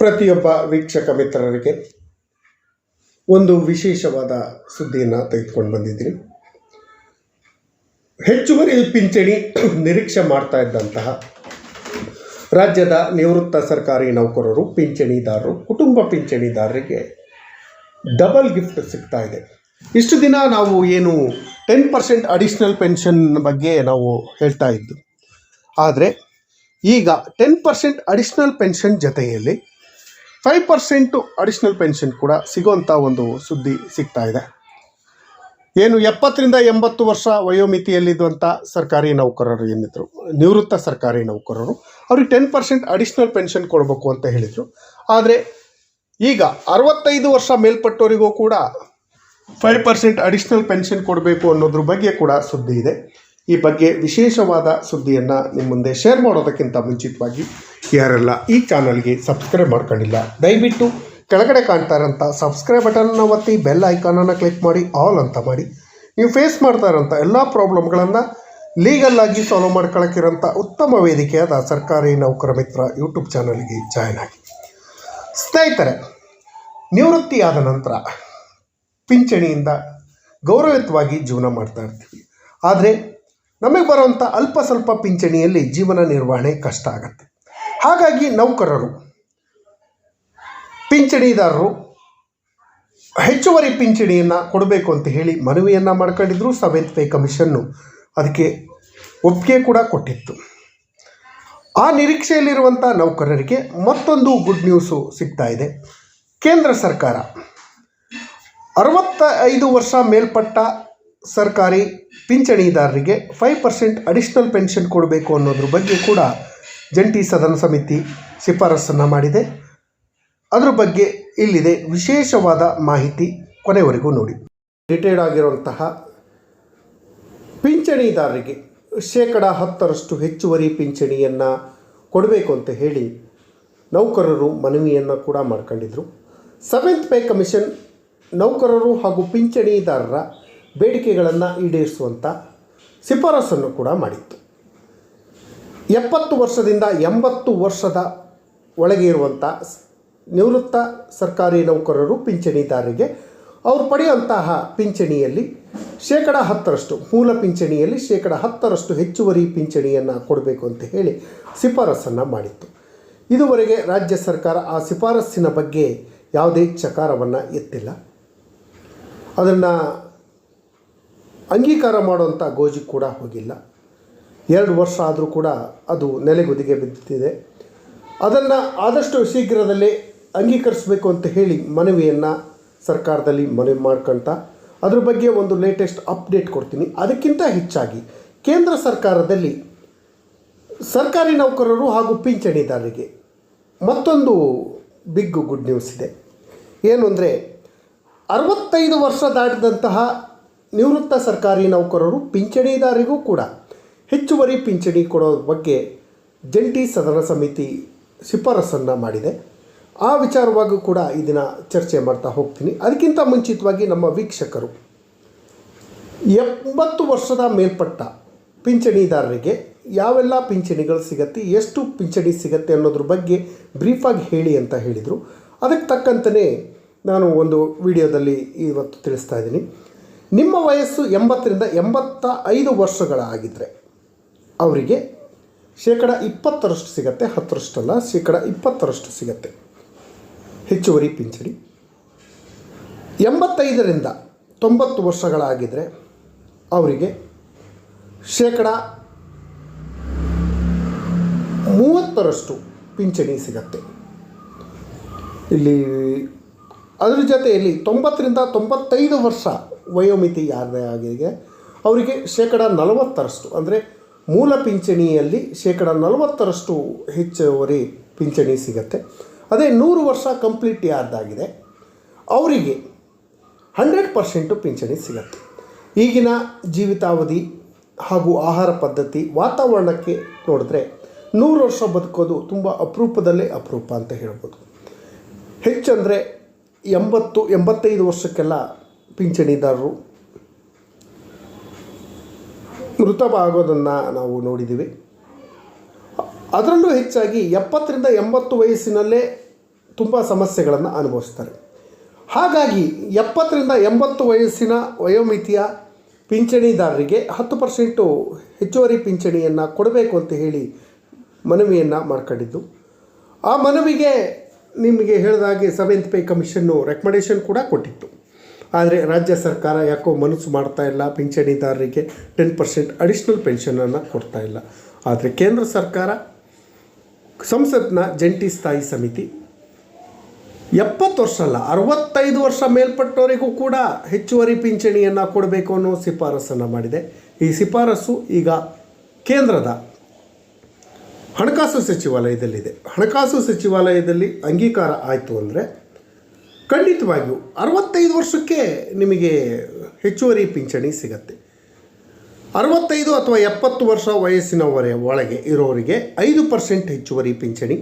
ಪ್ರತಿಯೊಬ್ಬ ವೀಕ್ಷಕ ಮಿತ್ರರಿಗೆ ಒಂದು ವಿಶೇಷವಾದ ಸುದ್ದಿಯನ್ನು ತೆಗೆದುಕೊಂಡು ಬಂದಿದ್ದೀನಿ. ಹೆಚ್ಚುವರಿ ಪಿಂಚಣಿ ನಿರೀಕ್ಷೆ ಮಾಡ್ತಾ ಇದ್ದಂತಹ ರಾಜ್ಯದ ನಿವೃತ್ತ ಸರ್ಕಾರಿ ನೌಕರರು, ಪಿಂಚಣಿದಾರರು, ಕುಟುಂಬ ಪಿಂಚಣಿದಾರರಿಗೆ ಡಬಲ್ ಗಿಫ್ಟ್ ಸಿಗ್ತಾ ಇದೆ. ಇಷ್ಟು ದಿನ ನಾವು ಏನು 10% ಅಡಿಷ್ನಲ್ ಪೆನ್ಷನ್ ಬಗ್ಗೆ ನಾವು ಹೇಳ್ತಾ ಇದ್ದು, ಆದರೆ ಈಗ 10% ಅಡಿಷ್ನಲ್ ಪೆನ್ಷನ್ ಜೊತೆಯಲ್ಲಿ 5% ಅಡಿಷ್ನಲ್ ಪೆನ್ಷನ್ ಕೂಡ ಸಿಗೋಂಥ ಒಂದು ಸುದ್ದಿ ಸಿಗ್ತಾ ಇದೆ. ಏನು 70ರಿಂದ 80 ವರ್ಷ ವಯೋಮಿತಿಯಲ್ಲಿದ್ದಂಥ ಸರ್ಕಾರಿ ನೌಕರರು ಏನಿದ್ರು, ನಿವೃತ್ತ ಸರ್ಕಾರಿ ನೌಕರರು, ಅವ್ರಿಗೆ 10% ಅಡಿಷ್ನಲ್ ಪೆನ್ಷನ್ ಕೊಡಬೇಕು ಅಂತ ಹೇಳಿದರು. ಆದರೆ ಈಗ 65 ವರ್ಷ ಮೇಲ್ಪಟ್ಟವರಿಗೂ ಕೂಡ 5% ಅಡಿಷ್ನಲ್ ಪೆನ್ಷನ್ ಕೊಡಬೇಕು ಅನ್ನೋದ್ರ ಬಗ್ಗೆ ಕೂಡ ಸುದ್ದಿ ಇದೆ. ಈ ಬಗ್ಗೆ ವಿಶೇಷವಾದ ಸುದ್ದಿಯನ್ನು ನಿಮ್ಮ ಮುಂದೆ ಶೇರ್ ಮಾಡೋದಕ್ಕಿಂತ ಮುಂಚಿತವಾಗಿ ಯಾರೆಲ್ಲ ಈ ಚಾನಲ್ಗೆ ಸಬ್ಸ್ಕ್ರೈಬ್ ಮಾಡ್ಕೊಂಡಿಲ್ಲ, ದಯವಿಟ್ಟು ಕೆಳಗಡೆ ಕಾಣ್ತಾ ಇರೋಂಥ ಸಬ್ಸ್ಕ್ರೈಬ್ ಬಟನ್ನ ಒತ್ತಿ, ಬೆಲ್ ಐಕಾನನ್ನು ಕ್ಲಿಕ್ ಮಾಡಿ, ಆಲ್ ಅಂತ ಮಾಡಿ. ನೀವು ಫೇಸ್ ಮಾಡ್ತಾ ಇರೋಂಥ ಎಲ್ಲ ಪ್ರಾಬ್ಲಮ್ಗಳನ್ನು ಲೀಗಲ್ಲಾಗಿ ಸಾಲ್ವ್ ಮಾಡ್ಕೊಳ್ಳೋಕ್ಕಿರೋಂಥ ಉತ್ತಮ ವೇದಿಕೆಯಾದ ಸರ್ಕಾರಿ ನೌಕರ ಮಿತ್ರ ಯೂಟ್ಯೂಬ್ ಚಾನಲ್ಗೆ ಜಾಯ್ನ್ ಆಗಿ. ಸ್ನೇಹಿತರೆ, ನಿವೃತ್ತಿಯಾದ ನಂತರ ಪಿಂಚಣಿಯಿಂದ ಗೌರವಯುತವಾಗಿ ಜೀವನ ಮಾಡ್ತಾ ಇರ್ತೀವಿ. ಆದರೆ ನಮಗೆ ಬರುವಂಥ ಅಲ್ಪ ಸ್ವಲ್ಪ ಪಿಂಚಣಿಯಲ್ಲಿ ಜೀವನ ನಿರ್ವಹಣೆ ಕಷ್ಟ ಆಗುತ್ತೆ. ಹಾಗಾಗಿ ನೌಕರರು, ಪಿಂಚಣಿದಾರರು ಹೆಚ್ಚುವರಿ ಪಿಂಚಣಿಯನ್ನು ಕೊಡಬೇಕು ಅಂತ ಹೇಳಿ ಮನವಿಯನ್ನು ಮಾಡ್ಕೊಂಡಿದ್ರು. 7th ಪೇ ಕಮಿಷನ್ನು ಅದಕ್ಕೆ ಒಪ್ಪಿಗೆ ಕೂಡ ಕೊಟ್ಟಿತ್ತು. ಆ ನಿರೀಕ್ಷೆಯಲ್ಲಿರುವಂಥ ನೌಕರರಿಗೆ ಮತ್ತೊಂದು ಗುಡ್ ನ್ಯೂಸು ಸಿಗ್ತಾ ಇದೆ. ಕೇಂದ್ರ ಸರ್ಕಾರ 65 ವರ್ಷ ಮೇಲ್ಪಟ್ಟ ಸರ್ಕಾರಿ ಪಿಂಚಣಿದಾರರಿಗೆ 5% ಅಡಿಷ್ನಲ್ ಪೆನ್ಷನ್ ಕೊಡಬೇಕು ಅನ್ನೋದ್ರ ಬಗ್ಗೆ ಕೂಡ ಜಂಟಿ ಸದನ ಸಮಿತಿ ಶಿಫಾರಸನ್ನು ಮಾಡಿದೆ. ಅದ್ರ ಬಗ್ಗೆ ಇಲ್ಲಿದೆ ವಿಶೇಷವಾದ ಮಾಹಿತಿ, ಕೊನೆವರೆಗೂ ನೋಡಿ. ರಿಟೈರ್ಡ್ ಆಗಿರುವಂತಹ ಪಿಂಚಣಿದಾರರಿಗೆ 10% ಹೆಚ್ಚುವರಿ ಪಿಂಚಣಿಯನ್ನು ಕೊಡಬೇಕು ಅಂತ ಹೇಳಿ ನೌಕರರು ಮನವಿಯನ್ನು ಕೂಡ ಮಾಡ್ಕೊಂಡಿದ್ರು. 7th ಪೇ ಕಮಿಷನ್ ನೌಕರರು ಹಾಗೂ ಪಿಂಚಣಿದಾರರ ಬೇಡಿಕೆಗಳನ್ನು ಈಡೇರಿಸುವಂಥ ಶಿಫಾರಸನ್ನು ಕೂಡ ಮಾಡಿತ್ತು. 70 ವರ್ಷದಿಂದ 80 ವರ್ಷದ ಒಳಗೆ ಇರುವಂಥ ನಿವೃತ್ತ ಸರ್ಕಾರಿ ನೌಕರರು, ಪಿಂಚಣಿದಾರರಿಗೆ ಅವರು ಪಡೆಯುವಂತಹ ಪಿಂಚಣಿಯಲ್ಲಿ 10% ಮೂಲ ಪಿಂಚಣಿಯಲ್ಲಿ 10% ಹೆಚ್ಚುವರಿ ಪಿಂಚಣಿಯನ್ನು ಕೊಡಬೇಕು ಅಂತ ಹೇಳಿ ಶಿಫಾರಸನ್ನು ಮಾಡಿತ್ತು. ಇದುವರೆಗೆ ರಾಜ್ಯ ಸರ್ಕಾರ ಆ ಶಿಫಾರಸ್ಸಿನ ಬಗ್ಗೆ ಯಾವುದೇ ಚಕಾರವನ್ನು ಎತ್ತಿಲ್ಲ. ಅದನ್ನು ಅಂಗೀಕಾರ ಮಾಡುವಂಥ ಗೋಜಿ ಕೂಡ ಹೋಗಿಲ್ಲ. 2 ವರ್ಷ ಆದರೂ ಕೂಡ ಅದು ನೆಲೆಗುದಿಗೆ ಬಿದ್ದಿದೆ. ಅದನ್ನು ಆದಷ್ಟು ಶೀಘ್ರದಲ್ಲೇ ಅಂಗೀಕರಿಸಬೇಕು ಅಂತ ಹೇಳಿ ಮನವಿಯನ್ನು ಸರ್ಕಾರದಲ್ಲಿ ಮನವಿ ಮಾಡ್ಕೊಳ್ತ ಅದ್ರ ಬಗ್ಗೆ ಒಂದು ಲೇಟೆಸ್ಟ್ ಅಪ್ಡೇಟ್ ಕೊಡ್ತೀನಿ. ಅದಕ್ಕಿಂತ ಹೆಚ್ಚಾಗಿ ಕೇಂದ್ರ ಸರ್ಕಾರದಲ್ಲಿ ಸರ್ಕಾರಿ ನೌಕರರು ಹಾಗೂ ಪಿಂಚಣಿದಾರರಿಗೆ ಮತ್ತೊಂದು ಬಿಗ್ ಗುಡ್ ನ್ಯೂಸ್ ಇದೆ. ಏನು ಅಂದರೆ 65 ವರ್ಷ ದಾಟಿದಂತಹ ನಿವೃತ್ತ ಸರ್ಕಾರಿ ನೌಕರರು, ಪಿಂಚಣಿದಾರರಿಗೂ ಕೂಡ ಹೆಚ್ಚುವರಿ ಪಿಂಚಣಿ ಕೊಡೋ ಬಗ್ಗೆ ಜಂಟಿ ಸದನ ಸಮಿತಿ ಶಿಫಾರಸನ್ನು ಮಾಡಿದೆ. ಆ ವಿಚಾರವಾಗಿ ಕೂಡ ಇದನ್ನು ಚರ್ಚೆ ಮಾಡ್ತಾ ಹೋಗ್ತೀನಿ. ಅದಕ್ಕಿಂತ ಮುಂಚಿತವಾಗಿ ನಮ್ಮ ವೀಕ್ಷಕರು 80 ವರ್ಷದ ಮೇಲ್ಪಟ್ಟ ಪಿಂಚಣಿದಾರರಿಗೆ ಯಾವೆಲ್ಲ ಪಿಂಚಣಿಗಳು ಸಿಗುತ್ತೆ, ಎಷ್ಟು ಪಿಂಚಣಿ ಸಿಗುತ್ತೆ ಅನ್ನೋದ್ರ ಬಗ್ಗೆ ಬ್ರೀಫಾಗಿ ಹೇಳಿ ಅಂತ ಹೇಳಿದರು. ಅದಕ್ಕೆ ತಕ್ಕಂತೆಯೇ ನಾನು ಒಂದು ವಿಡಿಯೋದಲ್ಲಿ ಇವತ್ತು ತಿಳಿಸ್ತಾ ಇದ್ದೀನಿ. ನಿಮ್ಮ ವಯಸ್ಸು 80ರಿಂದ 85 ವರ್ಷಗಳಾಗಿದ್ದರೆ ಅವರಿಗೆ 20% ಸಿಗುತ್ತೆ, 10% ಅಲ್ಲ, 20% ಸಿಗುತ್ತೆ ಹೆಚ್ಚುವರಿ ಪಿಂಚಣಿ. 85ರಿಂದ 90 ವರ್ಷಗಳಾಗಿದ್ದರೆ ಅವರಿಗೆ 30% ಪಿಂಚಣಿ ಸಿಗತ್ತೆ. ಇಲ್ಲಿ ಅದರ ಜೊತೆಯಲ್ಲಿ 90ರಿಂದ 95 ವರ್ಷ ವಯೋಮಿತಿ ಯಾರದೇ ಆಗಿದೆ ಅವರಿಗೆ 40% ಅಂದರೆ ಮೂಲ ಪಿಂಚಣಿಯಲ್ಲಿ 40% ಹೆಚ್ಚುವರಿ ಪಿಂಚಣಿ ಸಿಗುತ್ತೆ. ಅದೇ 100 ವರ್ಷ ಕಂಪ್ಲೀಟ್ ಯಾರ್ದಾಗಿದೆ ಅವರಿಗೆ 100% ಪಿಂಚಣಿ ಸಿಗುತ್ತೆ. ಈಗಿನ ಜೀವಿತಾವಧಿ ಹಾಗೂ ಆಹಾರ ಪದ್ಧತಿ, ವಾತಾವರಣಕ್ಕೆ ನೋಡಿದ್ರೆ 100 ವರ್ಷ ಬದುಕೋದು ತುಂಬ ಅಪರೂಪದಲ್ಲೇ ಅಪರೂಪ ಅಂತ ಹೇಳ್ಬೋದು. ಹೆಚ್ಚಂದರೆ 80-85 ವರ್ಷಕ್ಕೆಲ್ಲ ಪಿಂಚಣಿದಾರರು ಮೃತವಾಗೋದನ್ನು ನಾವು ನೋಡಿದ್ದೀವಿ. ಅದರಲ್ಲೂ ಹೆಚ್ಚಾಗಿ 70ರಿಂದ 80 ವಯಸ್ಸಿನಲ್ಲೇ ತುಂಬ ಸಮಸ್ಯೆಗಳನ್ನು ಅನುಭವಿಸ್ತಾರೆ. ಹಾಗಾಗಿ 70ರಿಂದ 80 ವಯಸ್ಸಿನ ವಯೋಮಿತಿಯ ಪಿಂಚಣಿದಾರರಿಗೆ 10% ಹೆಚ್ಚುವರಿ ಪಿಂಚಣಿಯನ್ನು ಕೊಡಬೇಕು ಅಂತ ಹೇಳಿ ಮನವಿಯನ್ನು ಮಾಡ್ಕೊಂಡಿದ್ದು, ಆ ಮನವಿಗೆ ನಿಮಗೆ ಹೇಳಿದಾಗೆ 7th ಪೇ ಕಮಿಷನ್ನು ರೆಕಮೆಂಡೇಷನ್ ಕೂಡ ಕೊಟ್ಟಿತ್ತು. ಆದರೆ ರಾಜ್ಯ ಸರ್ಕಾರ ಯಾಕೋ ಮನಸ್ಸು ಮಾಡ್ತಾ ಇಲ್ಲ, ಪಿಂಚಣಿದಾರರಿಗೆ 10% ಅಡಿಷ್ನಲ್ ಪೆನ್ಷನನ್ನು ಕೊಡ್ತಾ ಇಲ್ಲ. ಆದರೆ ಕೇಂದ್ರ ಸರ್ಕಾರ ಸಂಸತ್ನ ಜಂಟಿ ಸ್ಥಾಯಿ ಸಮಿತಿ 70 ವರ್ಷ ಅಲ್ಲ 65 ವರ್ಷ ಮೇಲ್ಪಟ್ಟವರಿಗೂ ಕೂಡ ಹೆಚ್ಚುವರಿ ಪಿಂಚಣಿಯನ್ನು ಕೊಡಬೇಕು ಅನ್ನೋ ಶಿಫಾರಸನ್ನು ಮಾಡಿದೆ. ಈ ಶಿಫಾರಸು ಈಗ ಕೇಂದ್ರದ ಹಣಕಾಸು ಸಚಿವಾಲಯದಲ್ಲಿದೆ. ಹಣಕಾಸು ಸಚಿವಾಲಯದಲ್ಲಿ ಅಂಗೀಕಾರ ಆಯಿತು ಅಂದರೆ ಖಂಡಿತವಾಗಿಯೂ 65 ವರ್ಷಕ್ಕೆ ನಿಮಗೆ ಹೆಚ್ಚುವರಿ ಪಿಂಚಣಿ ಸಿಗತ್ತೆ. 65 ಅಥವಾ 70 ವರ್ಷ ಒಳಗೆ ಇರೋರಿಗೆ 5% ಹೆಚ್ಚುವರಿ ಪಿಂಚಣಿ,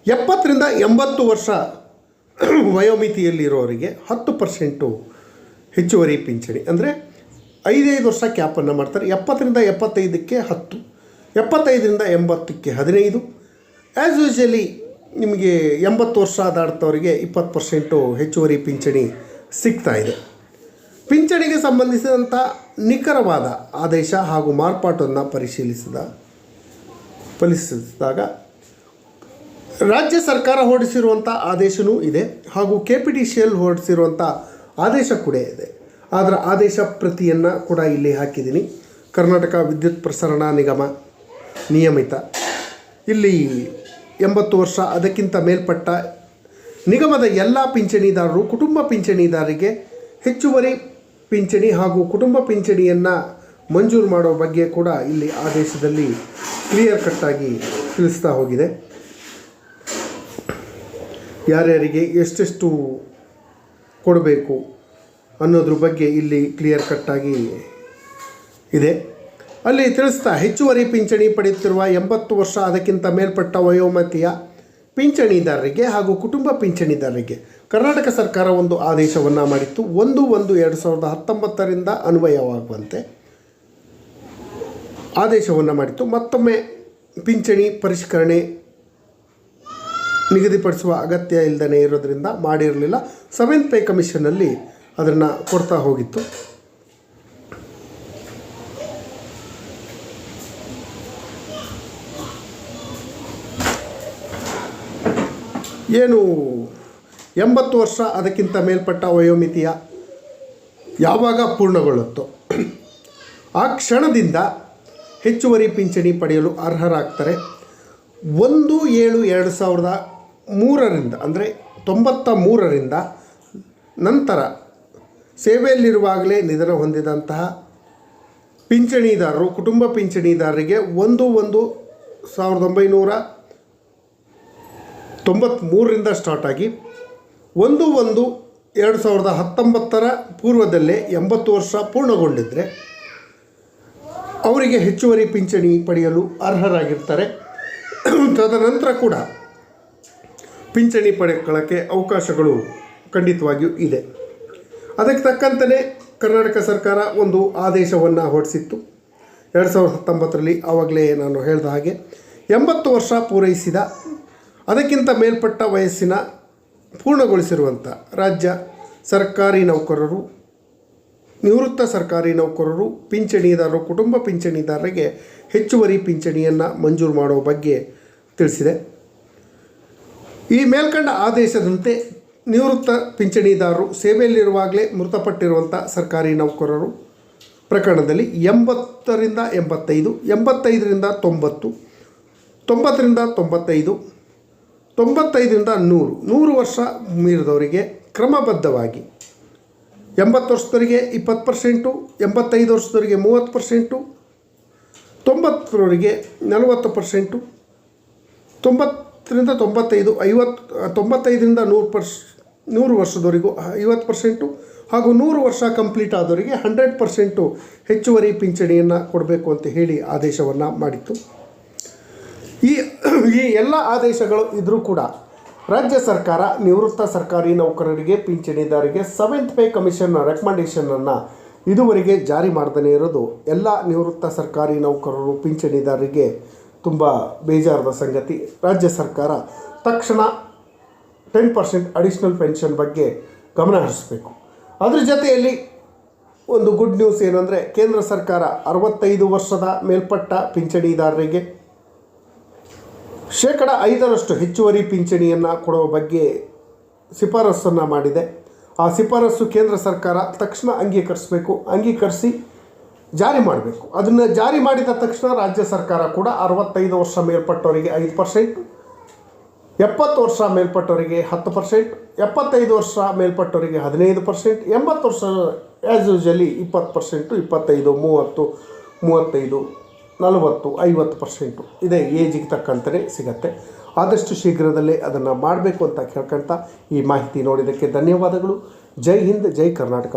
70ರಿಂದ 80 ವರ್ಷ ವಯೋಮಿತಿಯಲ್ಲಿರೋರಿಗೆ 10% ಹೆಚ್ಚುವರಿ ಪಿಂಚಣಿ. ಅಂದರೆ 5 ವರ್ಷ ಕ್ಯಾಪನ್ನು ಮಾಡ್ತಾರೆ. 70ರಿಂದ 75ಕ್ಕೆ 10, 75ರಿಂದ 80ಕ್ಕೆ 15. ಆ್ಯಸ್ ಯೂಶಲಿ ನಿಮಗೆ 80 ವರ್ಷ ದಾಟ್ತವರಿಗೆ 20% ಹೆಚ್ಚುವರಿ ಪಿಂಚಣಿ ಸಿಗ್ತಾ ಇದೆ. ಪಿಂಚಣಿಗೆ ಸಂಬಂಧಿಸಿದಂಥ ನಿಖರವಾದ ಆದೇಶ ಹಾಗೂ ಮಾರ್ಪಾಟನ್ನು ಪರಿಶೀಲಿಸಿದಾಗ ರಾಜ್ಯ ಸರ್ಕಾರ ಹೊರಡಿಸಿರುವಂಥ ಆದೇಶವೂ ಇದೆ ಹಾಗೂ KPTCL ಹೊರಡಿಸಿರುವಂಥ ಆದೇಶ ಕೂಡ ಇದೆ. ಅದರ ಆದೇಶ ಪ್ರತಿಯನ್ನು ಕೂಡ ಇಲ್ಲಿ ಹಾಕಿದ್ದೀನಿ. ಕರ್ನಾಟಕ ವಿದ್ಯುತ್ ಪ್ರಸರಣ ನಿಗಮ ನಿಯಮಿತ ಇಲ್ಲಿ 80 ವರ್ಷ ಅದಕ್ಕಿಂತ ಮೇಲ್ಪಟ್ಟ ನಿಗಮದ ಎಲ್ಲ ಪಿಂಚಣಿದಾರರು ಕುಟುಂಬ ಪಿಂಚಣಿದಾರರಿಗೆ ಹೆಚ್ಚುವರಿ ಪಿಂಚಣಿ ಹಾಗೂ ಕುಟುಂಬ ಪಿಂಚಣಿಯನ್ನು ಮಂಜೂರು ಮಾಡೋ ಬಗ್ಗೆ ಕೂಡ ಇಲ್ಲಿ ಆದೇಶದಲ್ಲಿ ಕ್ಲಿಯರ್ ಕಟ್ಟಾಗಿ ತಿಳಿಸ್ತಾ ಹೋಗಿದೆ. ಯಾರ್ಯಾರಿಗೆ ಎಷ್ಟೆಷ್ಟು ಕೊಡಬೇಕು ಅನ್ನೋದ್ರ ಬಗ್ಗೆ ಇಲ್ಲಿ ಕ್ಲಿಯರ್ ಕಟ್ಟಾಗಿ ಇದೆ. ಅಲ್ಲಿ ತಿಳಿಸ್ತಾ ಹೆಚ್ಚುವರಿ ಪಿಂಚಣಿ ಪಡೆಯುತ್ತಿರುವ 80 ವರ್ಷ ಅದಕ್ಕಿಂತ ಮೇಲ್ಪಟ್ಟ ವಯೋಮಿತಿಯ ಪಿಂಚಣಿದಾರರಿಗೆ ಹಾಗೂ ಕುಟುಂಬ ಪಿಂಚಣಿದಾರರಿಗೆ ಕರ್ನಾಟಕ ಸರ್ಕಾರ ಒಂದು ಆದೇಶವನ್ನು ಮಾಡಿತ್ತು. 1/1/2019 ಅನ್ವಯವಾಗುವಂತೆ ಆದೇಶವನ್ನು ಮಾಡಿತ್ತು. ಮತ್ತೊಮ್ಮೆ ಪಿಂಚಣಿ ಪರಿಷ್ಕರಣೆ ನಿಗದಿಪಡಿಸುವ ಅಗತ್ಯ ಇಲ್ಲದೇ ಇರೋದರಿಂದ ಮಾಡಿರಲಿಲ್ಲ. 7th ಪೇ ಕಮಿಷನ್ನಲ್ಲಿ ಅದನ್ನು ಕೊಡ್ತಾ ಹೋಗಿತ್ತು. ಏನು 80 ವರ್ಷ ಅದಕ್ಕಿಂತ ಮೇಲ್ಪಟ್ಟ ವಯೋಮಿತಿಯ ಯಾವಾಗ ಪೂರ್ಣಗೊಳ್ಳುತ್ತೋ ಆ ಕ್ಷಣದಿಂದ ಹೆಚ್ಚುವರಿ ಪಿಂಚಣಿ ಪಡೆಯಲು ಅರ್ಹರಾಗ್ತಾರೆ. 1/7/2003 ಅಂದರೆ 93ರಿಂದ ನಂತರ ಸೇವೆಯಲ್ಲಿರುವಾಗಲೇ ನಿಧನ ಹೊಂದಿದಂತಹ ಪಿಂಚಣಿದಾರರು ಕುಟುಂಬ ಪಿಂಚಣಿದಾರರಿಗೆ 1/1/1993ರಿಂದ ಸ್ಟಾರ್ಟ್ ಆಗಿ 1/1/2019 ಪೂರ್ವದಲ್ಲೇ 80 ವರ್ಷ ಪೂರ್ಣಗೊಂಡಿದ್ದರೆ ಅವರಿಗೆ ಹೆಚ್ಚುವರಿ ಪಿಂಚಣಿ ಪಡೆಯಲು ಅರ್ಹರಾಗಿರ್ತಾರೆ. ತದನಂತರ ಕೂಡ ಪಿಂಚಣಿ ಪಡೆಕೊಳ್ಳೋಕ್ಕೆ ಅವಕಾಶಗಳು ಖಂಡಿತವಾಗಿಯೂ ಇದೆ. ಅದಕ್ಕೆ ತಕ್ಕಂತೆಯೇ ಕರ್ನಾಟಕ ಸರ್ಕಾರ ಒಂದು ಆದೇಶವನ್ನು ಹೊರಡಿಸಿತ್ತು 2019ರಲ್ಲಿ. ಆವಾಗಲೇ ನಾನು ಹೇಳಿದ ಹಾಗೆ 80 ವರ್ಷ ಪೂರೈಸಿದ ಅದಕ್ಕಿಂತ ಮೇಲ್ಪಟ್ಟ ವಯಸ್ಸಿನ ಪೂರ್ಣಗೊಳಿಸಿರುವಂಥ ರಾಜ್ಯ ಸರ್ಕಾರಿ ನೌಕರರು, ನಿವೃತ್ತ ಸರ್ಕಾರಿ ನೌಕರರು, ಪಿಂಚಣಿದಾರರು, ಕುಟುಂಬ ಪಿಂಚಣಿದಾರರಿಗೆ ಹೆಚ್ಚುವರಿ ಪಿಂಚಣಿಯನ್ನು ಮಂಜೂರು ಮಾಡುವ ಬಗ್ಗೆ ತಿಳಿಸಿದೆ. ಈ ಮೇಲ್ಕಂಡ ಆದೇಶದಂತೆ ನಿವೃತ್ತ ಪಿಂಚಣಿದಾರರು ಸೇವೆಯಲ್ಲಿರುವಾಗಲೇ ಮೃತಪಟ್ಟಿರುವಂಥ ಸರ್ಕಾರಿ ನೌಕರರು ಪ್ರಕರಣದಲ್ಲಿ 80ರಿಂದ 85, 85ರಿಂದ 90, 90ರಿಂದ 95, 95ರಿಂದ 100 ವರ್ಷ ಮೀರಿದವರಿಗೆ ಕ್ರಮಬದ್ಧವಾಗಿ 80 ವರ್ಷದವರಿಗೆ 20%, 85 ವರ್ಷದವರಿಗೆ 30%, 90ರವರಿಗೆ 40%, 90ರಿಂದ 95, 95ರಿಂದ 100 ವರ್ಷದವರೆಗೂ 50% ಹಾಗೂ 100 ವರ್ಷ ಕಂಪ್ಲೀಟ್ ಆದವರಿಗೆ 100% ಹೆಚ್ಚುವರಿ ಪಿಂಚಣಿಯನ್ನು ಕೊಡಬೇಕು ಅಂತ ಹೇಳಿ ಆದೇಶವನ್ನು ಮಾಡಿತ್ತು. ಈ ಎಲ್ಲ ಆದೇಶಗಳು ಇದ್ದರೂ ಕೂಡ ರಾಜ್ಯ ಸರ್ಕಾರ ನಿವೃತ್ತ ಸರ್ಕಾರಿ ನೌಕರರಿಗೆ ಪಿಂಚಣಿದಾರರಿಗೆ 7th ಪೇ ಕಮಿಷನ್ ರೆಕಮೆಂಡೇಷನನ್ನು ಇದುವರೆಗೆ ಜಾರಿ ಮಾಡದೇ ಇರೋದು ಎಲ್ಲ ನಿವೃತ್ತ ಸರ್ಕಾರಿ ನೌಕರರು ಪಿಂಚಣಿದಾರರಿಗೆ ತುಂಬ ಬೇಜಾರದ ಸಂಗತಿ. ರಾಜ್ಯ ಸರ್ಕಾರ ತಕ್ಷಣ 10% ಅಡಿಷ್ನಲ್ ಪೆನ್ಷನ್ ಬಗ್ಗೆ ಗಮನ ಹರಿಸಬೇಕು. ಅದ್ರ ಜೊತೆಯಲ್ಲಿ ಒಂದು ಗುಡ್ ನ್ಯೂಸ್ ಏನಂದರೆ, ಕೇಂದ್ರ ಸರ್ಕಾರ 65 ವರ್ಷದ ಮೇಲ್ಪಟ್ಟ ಪಿಂಚಣಿದಾರರಿಗೆ 5% ಹೆಚ್ಚುವರಿ ಪಿಂಚಣಿಯನ್ನು ಕೊಡುವ ಬಗ್ಗೆ ಶಿಫಾರಸನ್ನು ಮಾಡಿದೆ. ಆ ಶಿಫಾರಸು ಕೇಂದ್ರ ಸರ್ಕಾರ ತಕ್ಷಣ ಅಂಗೀಕರಿಸಿ ಜಾರಿ ಮಾಡಬೇಕು. ಅದನ್ನು ಜಾರಿ ಮಾಡಿದ ತಕ್ಷಣ ರಾಜ್ಯ ಸರ್ಕಾರ ಕೂಡ 65 ವರ್ಷ ಮೇಲ್ಪಟ್ಟವರಿಗೆ 5%, 70 ವರ್ಷ ಮೇಲ್ಪಟ್ಟವರಿಗೆ 10%, 75 ವರ್ಷ ಮೇಲ್ಪಟ್ಟವರಿಗೆ 15%, 80 ವರ್ಷ ಆ್ಯಸ್ ಯೂಶಲಿ 20%, 25, 30, 35, 40, 50% ಇದೇ ಏಜಿಗೆ ತಕ್ಕಂತೆ ಸಿಗತ್ತೆ. ಆದಷ್ಟು ಶೀಘ್ರದಲ್ಲೇ ಅದನ್ನು ಮಾಡಬೇಕು ಅಂತ ಕೇಳ್ಕೊಳ್ತಾ ಈ ಮಾಹಿತಿ ನೋಡಿದ್ದಕ್ಕೆ ಧನ್ಯವಾದಗಳು. ಜೈ ಹಿಂದ್, ಜೈ ಕರ್ನಾಟಕ.